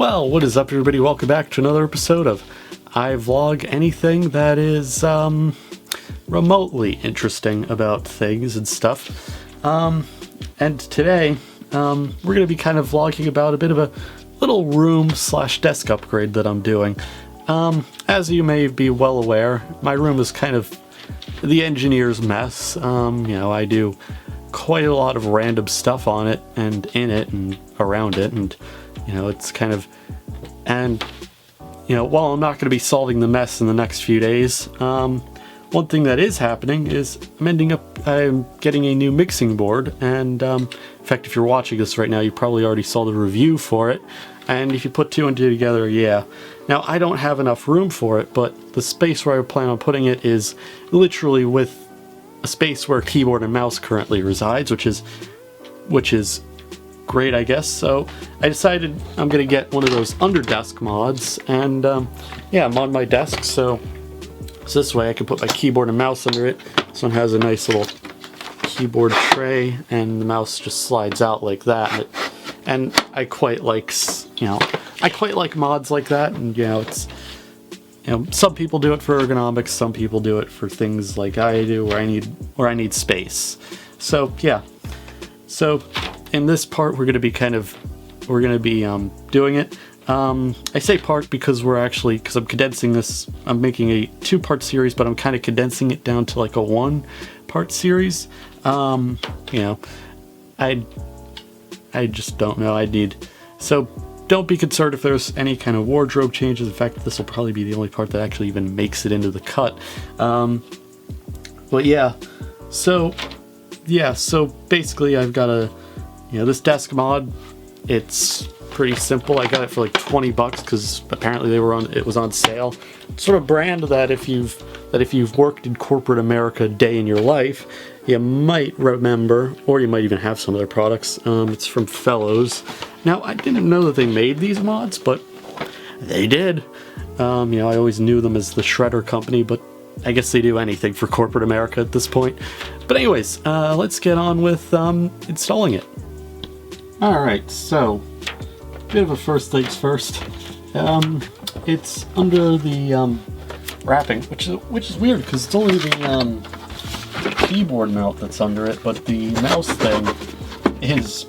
Well, what is up, everybody? Welcome back to another episode of I Vlog Anything that is remotely interesting about things and stuff. And today we're going to be kind of vlogging about a bit of a little room / desk upgrade that I'm doing. As you may be well aware, my room is kind of the engineer's mess. I do quite a lot of random stuff on it and in it and around it, and it's kind of, and while I'm not going to be solving the mess in the next few days, one thing that is happening is I'm getting a new mixing board, and in fact, if you're watching this right now, you probably already saw the review for it, and if you put two and two together, yeah. Now, I don't have enough room for it, but the space where I plan on putting it is literally with a space where keyboard and mouse currently resides, which is great, I guess. So I decided I'm gonna get one of those under desk mods, and yeah, I'm on my desk, so this way I can put my keyboard and mouse under it. This one has a nice little keyboard tray, and the mouse just slides out like that. And I quite like, mods like that, and it's, some people do it for ergonomics, some people do it for things like I do, where I need space. So yeah, so in this part we're gonna be doing it. I say part because I'm condensing this. I'm making a 2-part series, but I'm kind of condensing it down to like a 1-part series. I just don't know. So don't be concerned if there's any kind of wardrobe changes. In fact, this will probably be the only part that actually even makes it into the cut. But yeah, so basically I've got this desk mod. It's pretty simple. I got it for like $20 because apparently it was on sale. Sort of brand that if you've worked in corporate America a day in your life, you might remember, or you might even have some of their products. It's from Fellows. Now, I didn't know that they made these mods, but they did. I always knew them as the Shredder company, but I guess they do anything for corporate America at this point. But anyways, let's get on with installing it. Alright, so bit of a first things first. It's under the wrapping, which is weird because it's only the keyboard mount that's under it, but the mouse thing is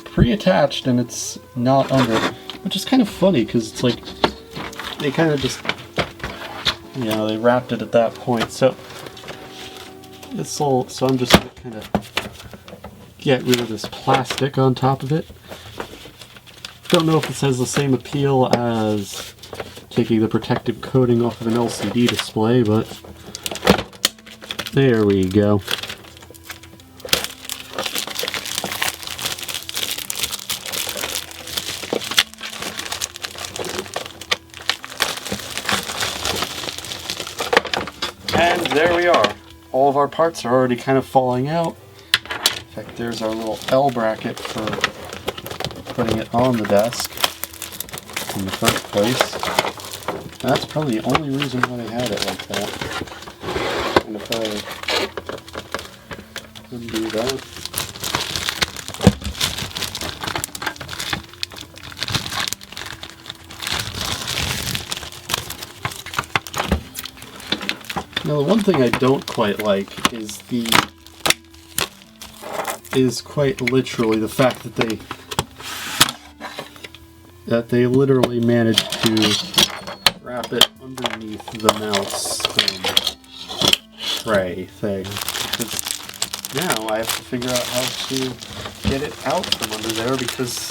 pre-attached and it's not under it, which is kind of funny because it's like they kind of just they wrapped it at that point. So I'm just gonna kind of get rid of this plastic on top of it. Don't know if this has the same appeal as taking the protective coating off of an LCD display, but there we go. And there we are. All of our parts are already kind of falling out. In fact, there's our little L bracket for putting it on the desk in the first place. And that's probably the only reason why they had it like that. And if I undo that. Now, the one thing I don't quite like is quite literally the fact that they literally managed to wrap it underneath the mouse tray thing. Now I have to figure out how to get it out from under there, because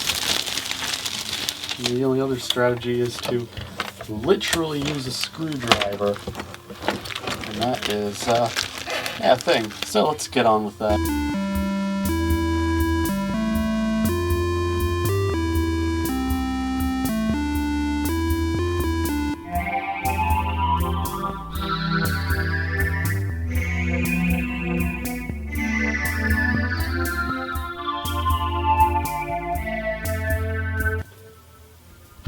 the only other strategy is to literally use a screwdriver. And that is a thing. So let's get on with that.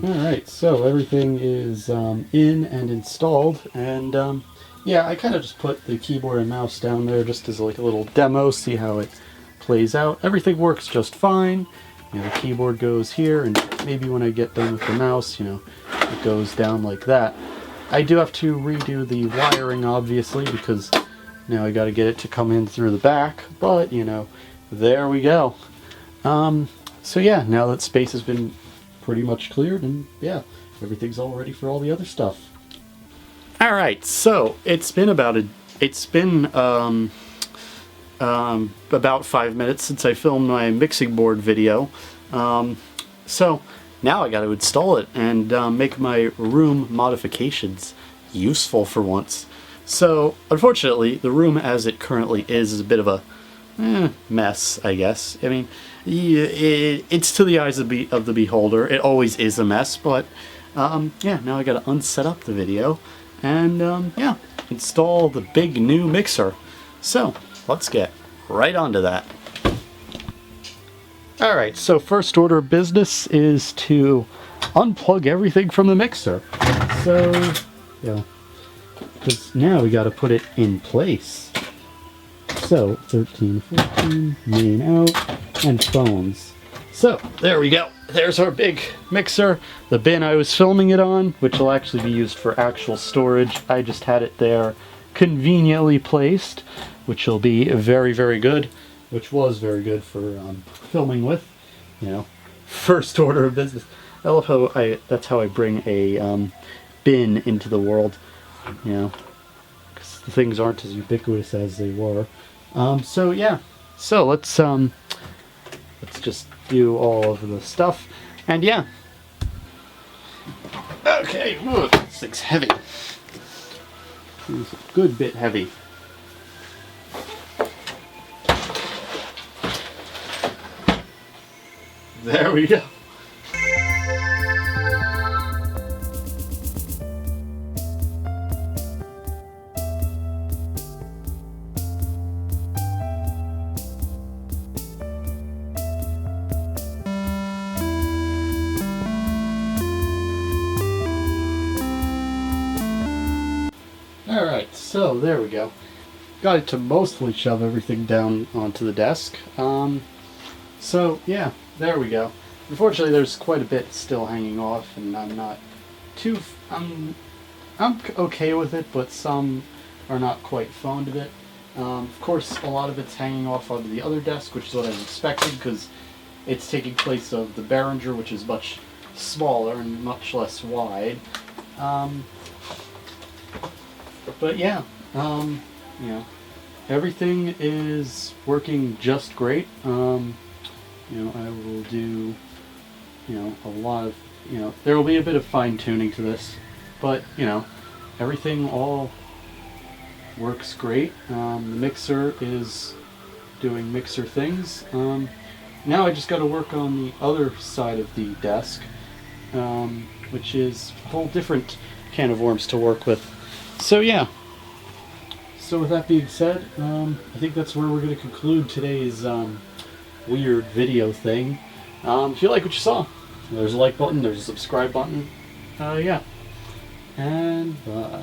Alright, so everything is in and installed, and yeah, I kind of just put the keyboard and mouse down there just as like a little demo, see how it plays out. Everything works just fine. The keyboard goes here, and maybe when I get done with the mouse, you know, it goes down like that. I do have to redo the wiring, obviously, because now I got to get it to come in through the back, but, you know, there we go. So yeah, now that space has been pretty much cleared, and yeah, everything's all ready for all the other stuff. All right, so it's been about 5 minutes since I filmed my mixing board video. So now I got to install it and make my room modifications useful for once. So unfortunately, the room as it currently is a bit of a mess, I guess. I mean, it's to the eyes of the beholder. It always is a mess, but yeah, now I got to unset up the video and yeah, install the big new mixer. So let's get right onto that. Alright, so first order of business is to unplug everything from the mixer. So, yeah, because now we got to put it in place. So, 13, 14, main out, and phones. So, there we go. There's our big mixer, the bin I was filming it on, which will actually be used for actual storage. I just had it there conveniently placed, which will be very, very good. Which was very good for filming with, you know, first order of business. I love how that's how I bring a bin into the world, you know, because the things aren't as ubiquitous as they were. So yeah, so let's just do all of the stuff, and yeah. Okay, ooh, this thing's heavy. It's a good bit heavy. There we go. Alright, so there we go. Got it to mostly shove everything down onto the desk. So yeah, there we go. Unfortunately, there's quite a bit still hanging off, and I'm not too. I'm okay with it, but some are not quite fond of it. Of course, a lot of it's hanging off onto the other desk, which is what I was expecting, because it's taking place of the Behringer, which is much smaller and much less wide. But yeah, you know, everything is working just great. You know, I will do, you know, a lot of, you know, there will be a bit of fine tuning to this, but, you know, everything all works great. The mixer is doing mixer things. Now I just got to work on the other side of the desk, which is a whole different can of worms to work with. So yeah. So with that being said, I think that's where we're going to conclude today's weird video thing. If you like what you saw, there's a like button, there's a subscribe button. Yeah. And bye.